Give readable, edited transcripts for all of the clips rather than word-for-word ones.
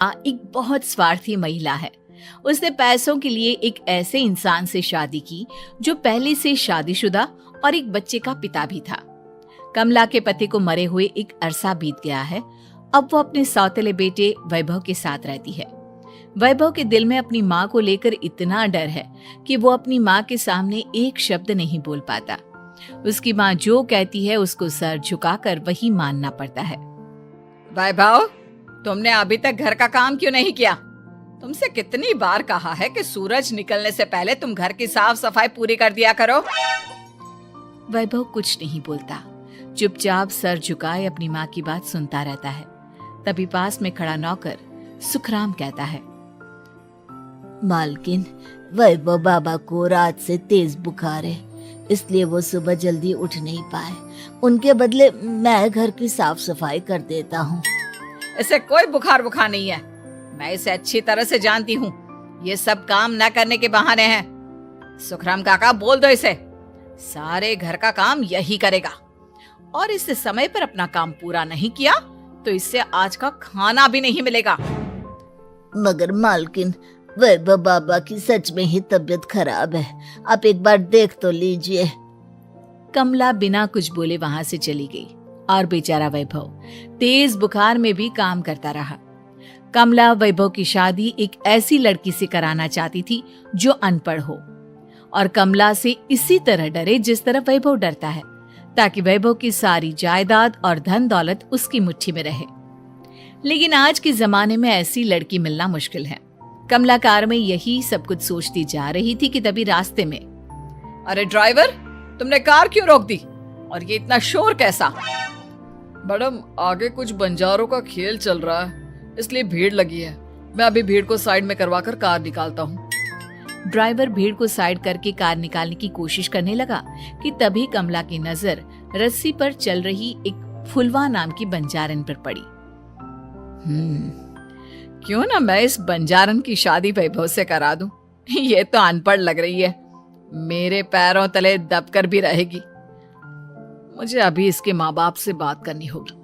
एक बहुत स्वार्थी महिला है। उसने पैसों के लिए एक ऐसे इंसान से शादी की जो पहले से शादीशुदा और एक बच्चे का पिता भी था। कमला के पति को मरे हुए एक अरसा बीत गया है। अब वो अपने सौतेले बेटे वैभव के साथ रहती है। वैभव के दिल में अपनी माँ को लेकर इतना डर है कि वो अपनी माँ के सामने एक शब्द नहीं बोल पाता। उसकी माँ जो कहती है उसको सर झुकाकर वही मानना पड़ता है। वैभव, तुमने अभी तक घर का काम क्यों नहीं किया? तुमसे कितनी बार कहा है कि सूरज निकलने से पहले तुम घर की साफ सफाई पूरी कर दिया करो। वैभव कुछ नहीं बोलता, चुपचाप सर झुकाए अपनी माँ की बात सुनता रहता है। तभी पास में खड़ा नौकर सुखराम कहता है, मालकिन, वैभव बाबा को रात से तेज बुखार है, इसलिए वो सुबह जल्दी उठ नहीं पाए। उनके बदले मैं घर की साफ सफाई कर देता हूँ। इसे कोई बुखार नहीं है। मैं इसे अच्छी तरह से जानती हूँ। ये सब काम न करने के बहाने हैं। सुखराम काका, बोल दो इसे, सारे घर का काम यही करेगा। और इससे समय पर अपना काम पूरा नहीं किया तो इससे आज का खाना भी नहीं मिलेगा। मगर मालकिन, वैभव बाबा की सच में ही तबीयत खराब है, आप एक बार देख तो लीजिए। कमला बिना कुछ बोले वहां से चली गई और बेचारा वैभव तेज बुखार में भी काम करता रहा। कमला वैभव की शादी एक ऐसी लड़की से कराना चाहती थी जो अनपढ़ हो और कमला से इसी तरह डरे जिस तरह वैभव डरता है, ताकि वैभव की सारी जायदाद और धन दौलत उसकी मुट्ठी में रहे। लेकिन आज के जमाने में ऐसी लड़की मिलना मुश्किल है। कमला कार में यही सब कुछ सोचती जा रही थी कि तभी रास्ते में, अरे ड्राइवर, तुमने कार क्यों रोक दी? और ये इतना शोर कैसा? मैडम, आगे कुछ बंजारों का खेल चल रहा है, इसलिए भीड़ लगी है। मैं अभी भीड़ को साइड में करवाकर कार निकालता हूँ। ड्राइवर भीड़ को साइड करके कार निकालने की कोशिश करने लगा कि तभी कमला की नजर रस्सी पर चल रही एक फुलवा नाम की बंजारन पर पड़ी। क्यों ना मैं इस बंजारन की शादी वैभव से करा दूं? ये तो अनपढ़ लग रही है, मेरे पैरों तले दबकर भी रहेगी। मुझे अभी इसके माँ बाप से बात करनी होगी।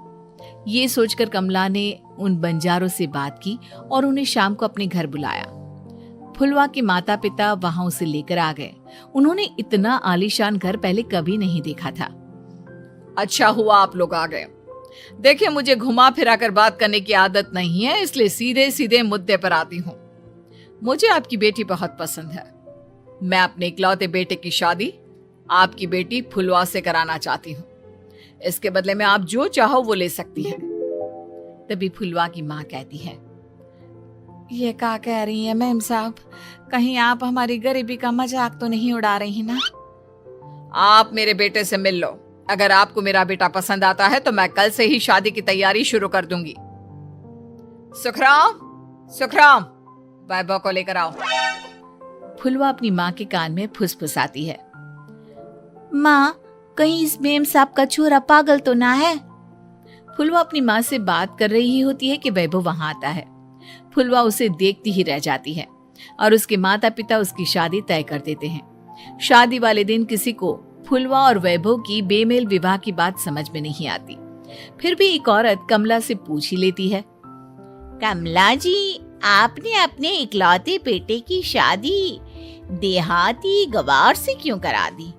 ये सोचकर कमला ने उन बंजारों से बात की और उन्हें शाम को अपने घर बुलाया। फुलवा के माता पिता वहां उसे लेकर आ गए। उन्होंने इतना आलीशान घर पहले कभी नहीं देखा था। अच्छा हुआ आप लोग आ गए। देखिए, मुझे घुमा फिरा कर बात करने की आदत नहीं है, इसलिए सीधे सीधे मुद्दे पर आती हूँ। मुझे आपकी बेटी बहुत पसंद है। मैं अपने इकलौते बेटे की शादी आपकी बेटी फुलवा से कराना चाहती हूँ। इसके बदले में आप जो चाहो वो ले सकती हैं। तभी फुलवा की माँ कहती है, ये क्या कह रही है मैम साहब? कहीं आप हमारी गरीबी का मजाक तो नहीं उड़ा रही ना? आप मेरे बेटे से मिल लो। अगर आपको मेरा बेटा पसंद आता है तो मैं कल से ही शादी की तैयारी शुरू कर दूंगी। सुखराम, सुखराम, वैभव को लेकर आओ। फुलवा अपनी माँ के कान में फुसफुसाती है, माँ, कहीं इस मेम साहब का छोरा पागल तो ना है? फुलवा अपनी माँ से बात कर रही होती है कि वैभव वहां आता है। फुलवा उसे देखती ही रह जाती है और उसके माता पिता उसकी शादी तय कर देते हैं। शादी वाले दिन किसी को फुलवा और वैभव की बेमेल विवाह की बात समझ में नहीं आती। फिर भी एक औरत कमला से पूछ ही लेती है, कमला जी, आपने अपने इकलौते बेटे की शादी देहाती गवार से क्यों करा दी?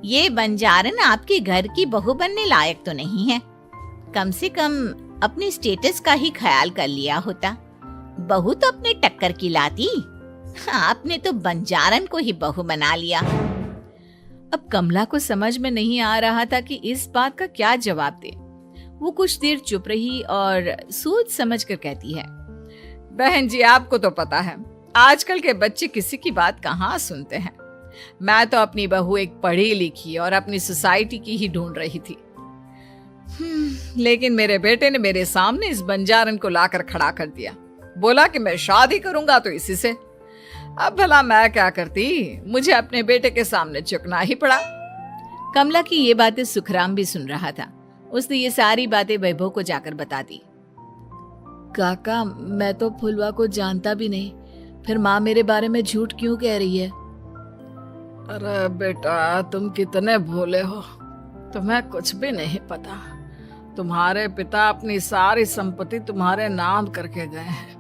ये बंजारन आपके घर की बहू बनने लायक तो नहीं है। कम से कम अपने स्टेटस का ही ख्याल कर लिया होता। बहू तो अपने टक्कर की लाती, आपने तो बंजारन को ही बहू बना लिया। अब कमला को समझ में नहीं आ रहा था कि इस बात का क्या जवाब दे। वो कुछ देर चुप रही और सोच समझ कर कहती है, बहन जी, आपको तो पता है आजकल के बच्चे किसी की बात कहाँ सुनते हैं। मैं तो अपनी बहू एक पढ़ी लिखी और अपनी सोसाइटी की ही ढूंढ रही थी। लेकिन मेरे बेटे ने मेरे सामने इस बंजारन को लाकर खड़ा कर दिया। बोला कि मैं शादी करूंगा तो इसी से। अब भला मैं क्या करती? मुझे अपने बेटे के सामने झुकना ही पड़ा। कमला की ये बातें सुखराम भी सुन रहा था। उसने ये सारी बातें वैभव को जाकर बता दी। काका, मैं तो फुलवा को जानता भी नहीं, फिर माँ मेरे बारे में झूठ क्यों कह रही है? अरे बेटा, तुम कितने भोले हो, तुम्हें कुछ भी नहीं पता। तुम्हारे पिता अपनी सारी संपत्ति तुम्हारे नाम करके गए हैं।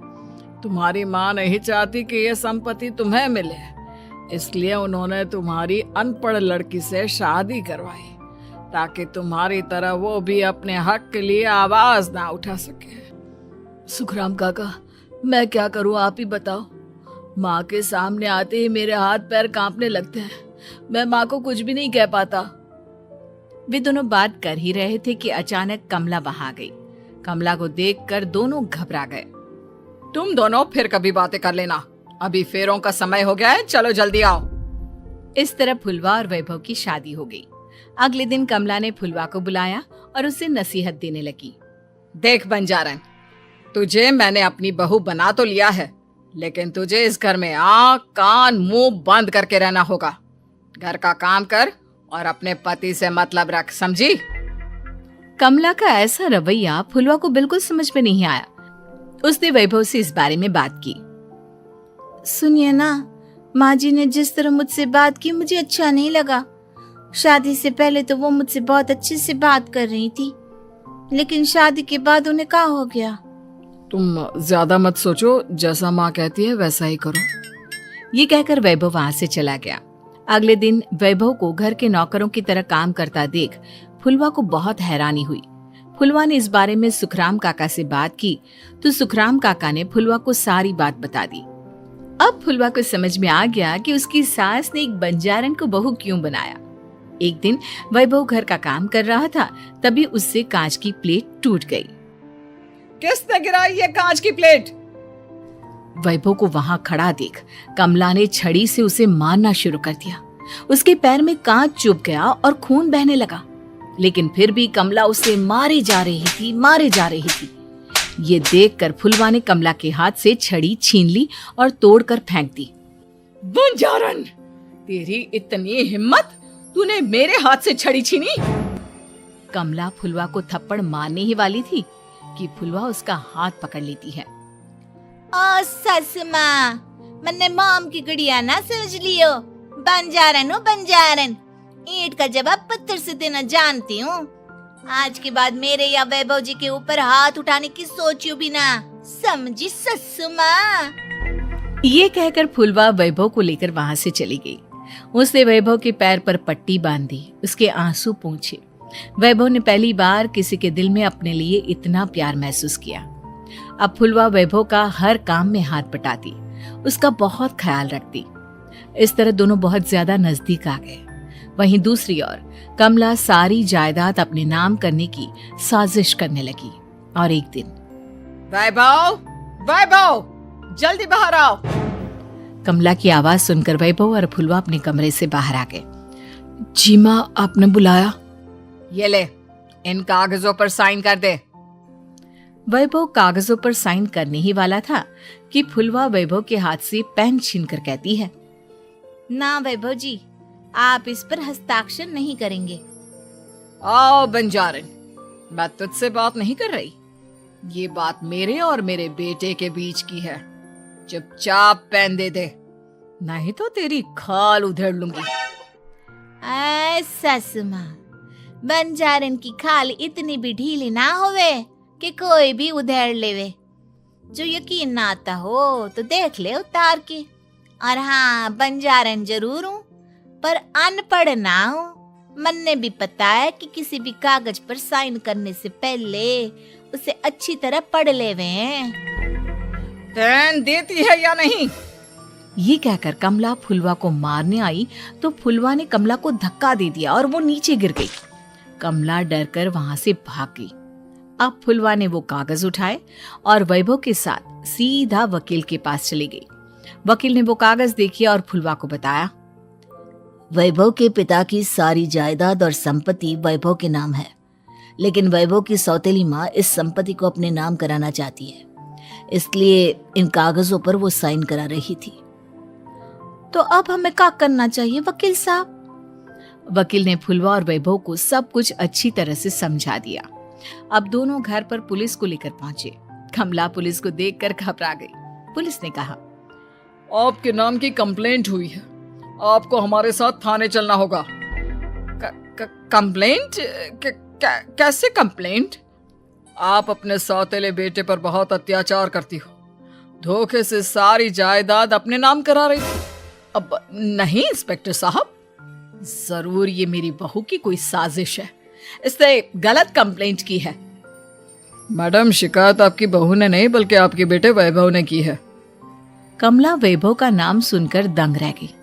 तुम्हारी माँ नहीं चाहती कि ये संपत्ति तुम्हें मिले, इसलिए उन्होंने तुम्हारी अनपढ़ लड़की से शादी करवाई ताकि तुम्हारी तरह वो भी अपने हक के लिए आवाज ना उठा सके। सुखराम काका, मैं क्या करूं, आप ही बताओ। माँ के सामने आते ही मेरे हाथ पैर कांपने लगते हैं। मैं माँ को कुछ भी नहीं कह पाता। वे दोनों बात कर ही रहे थे कि अचानक कमला वहां गई। कमला को देखकर दोनों घबरा गए। तुम दोनों फिर कभी बातें कर लेना, अभी फेरों का समय हो गया है, चलो जल्दी आओ। इस तरह फुलवा और वैभव की शादी हो गई। अगले दिन कमला ने फुलवा को बुलाया और उसे नसीहत देने लगी। देख बंजारन, तुझे मैंने अपनी बहू बना तो लिया है, लेकिन तुझे इस घर में आँख कान मुंह बंद करके रहना होगा। घर का काम कर और अपने पति से मतलब रख, समझी? कमला का ऐसा रवैया फुलवा को बिल्कुल समझ में नहीं आया। उसने वैभव से इस बारे में बात की। सुनिए ना, माँ जी ने जिस तरह मुझसे बात की मुझे अच्छा नहीं लगा। शादी से पहले तो वो मुझसे बहुत अच्छे से बात कर रही थी, लेकिन शादी के बाद उन्हें क्या हो गया? तुम ज्यादा मत सोचो, जैसा माँ कहती है वैसा ही करो। ये कहकर वैभव वहां से चला गया। अगले दिन वैभव को घर के नौकरों की तरह काम करता देख फुलवा को बहुत हैरानी हुई। फुलवा ने इस बारे में सुखराम काका से बात की तो सुखराम काका ने फुलवा को सारी बात बता दी। अब फुलवा को समझ में आ गया कि उसकी सास ने एक बंजारन को बहू क्यों बनाया। एक दिन वैभव घर का काम कर रहा था, तभी उससे कांच की प्लेट टूट गई। किसने गिराई ये कांच की प्लेट? वैभव को वहां खड़ा देख कमला ने छड़ी से उसे मारना शुरू कर दिया। उसके पैर में कांच चुभ गया और खून बहने लगा, लेकिन फिर भी कमला उसे मारे जा रही थी। ये देखकर फुलवा ने कमला के हाथ से छड़ी छीन ली और तोड़कर फेंक दी। बंजारन, तेरी इतनी हिम्मत, तूने मेरे हाथ से छड़ी छीनी? कमला फुलवा को थप्पड़ मारने ही वाली थी कि फुलवा उसका हाथ पकड़ लेती है। ओ ससु माँ, मैंने मॉम की गुड़िया ना समझ लियो। बंजारन हो बंजारन, ईंट का जवाब पत्थर से देना जानती हूँ। आज के बाद मेरे या वैभव जी के ऊपर हाथ उठाने की सोचियो भी ना, समझी ससु माँ? ये कहकर फुलवा वैभव को लेकर वहां से चली गई। उसने वैभव के पैर पर पट्टी बांधी, उसके आंसू पोंछे। वैभव ने पहली बार किसी के दिल में अपने लिए इतना प्यार महसूस किया। अब फुलवा वैभव का हर काम में हाथ बटाती, उसका बहुत ख्याल रखती। इस तरह दोनों बहुत ज्यादा नजदीक आ गए। वहीं दूसरी ओर कमला सारी जायदाद अपने नाम करने की साजिश करने लगी। और एक दिन, वैभव, जल्दी बाहर आओ। कमला की आवाज सुनकर वैभव और फुलवा अपने कमरे से बाहर आ गए। जी माँ, आपने बुलाया? ये ले, इन कागजों पर साइन कर दे। वैभव कागजों पर साइन करने ही वाला था कि फुलवा वैभव के हाथ से पेन छीनकर कहती है, ना वैभव जी, आप इस पर हस्ताक्षर नहीं करेंगे। आओ बंजारन, मैं तुझसे बात नहीं कर रही। ये बात मेरे और मेरे बेटे के बीच की है। चुपचाप पेन दे दे, नहीं तो तेरी खाल उधेड़ लूंगी। ससु माँ, बंजारन की खाल इतनी भी ढीली ना होवे कि कोई भी उधेड़ लेवे। जो यकीन ना आता हो तो देख ले उतार के। और हाँ, बंजारन जरूर हूँ पर अनपढ़ ना हूँ। मन्ने भी पता है कि किसी भी कागज पर साइन करने से पहले उसे अच्छी तरह पढ़ लेवे हैं। पेन देती है या नहीं? ये कहकर कमला फुलवा को मारने आई तो फुलवा ने कमला को धक्का दे दिया और वो नीचे गिर गई। कमला डरकर वहां से भाग गई। अब फुलवा ने वो कागज उठाए और वैभव के साथ सीधा वकील के पास चली गई। वकील ने वो कागज देखे और फुलवा को बताया, वैभव के पिता की सारी जायदाद और संपत्ति वैभव के नाम है, लेकिन वैभव की सौतेली माँ इस संपत्ति को अपने नाम कराना चाहती है, इसलिए इन कागजों पर वो साइन करा रही थी। तो अब हमें क्या करना चाहिए वकील साहब? वकील ने फुलवा और वैभव को सब कुछ अच्छी तरह से समझा दिया। अब दोनों घर पर पुलिस को लेकर पहुंचे। कमला पुलिस को देखकर घबरा गई। पुलिस ने कहा, आपके नाम की कंप्लेंट हुई है, आपको हमारे साथ थाने चलना होगा। कंप्लेंट? कैसे कंप्लेंट? आप अपने सौतेले बेटे पर बहुत अत्याचार करती हो धोखे से सारी जायदाद अपने नाम करा रही थी। अब नहीं इंस्पेक्टर साहब, जरूर ये मेरी बहू की कोई साजिश है, इसने गलत कंप्लेंट की है। मैडम, शिकायत आपकी बहू ने नहीं बल्कि आपके बेटे वैभव ने की है। कमला वैभव का नाम सुनकर दंग रह गई।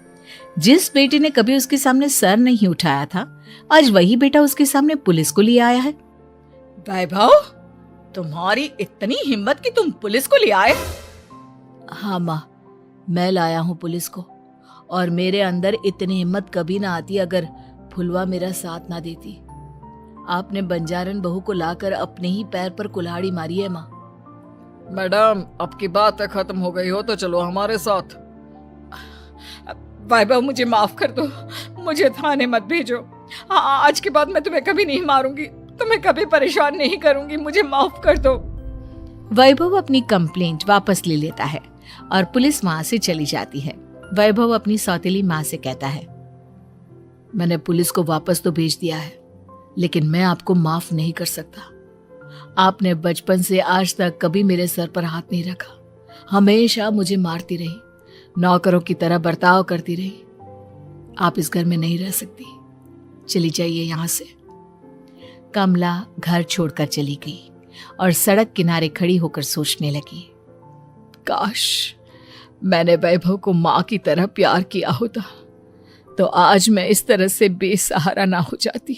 जिस बेटे ने कभी उसके सामने सर नहीं उठाया था, आज वही बेटा उसके सामने पुलिस को ले आया है। वैभव, तुम्हारी इतनी हिम्मत कि तुम पुलिस को ले आए? हाँ माँ, मैं लाया हूँ पुलिस को, और मेरे अंदर इतनी हिम्मत कभी ना आती अगर फुलवा मेरा साथ ना देती। आपने बंजारन बहू को लाकर अपने ही पैर पर कुल्हाड़ी मारी है माँ। मैडम, आपकी बात खत्म हो गई हो तो चलो हमारे साथ। वैभव, मुझे माफ कर दो, मुझे थाने मत भेजो। आज के बाद मैं तुम्हें कभी नहीं मारूंगी, तुम्हें कभी परेशान नहीं करूंगी, मुझे माफ कर दो। वैभव अपनी कंप्लेंट वापस ले लेता है और पुलिस वहां से चली जाती है। वैभव अपनी सौतेली माँ से कहता है, मैंने पुलिस को वापस तो भेज दिया है, लेकिन मैं आपको माफ नहीं कर सकता। आपने बचपन से आज तक कभी मेरे सर पर हाथ नहीं रखा, हमेशा मुझे मारती रही, नौकरों की तरह बर्ताव करती रही। आप इस घर में नहीं रह सकती, चली जाइए यहाँ से। कमला घर छोड़कर चली गई और सड़क किनारे खड़ी होकर सोचने लगी, काश मैंने वैभव को माँ की तरह प्यार किया होता तो आज मैं इस तरह से बेसहारा ना हो जाती।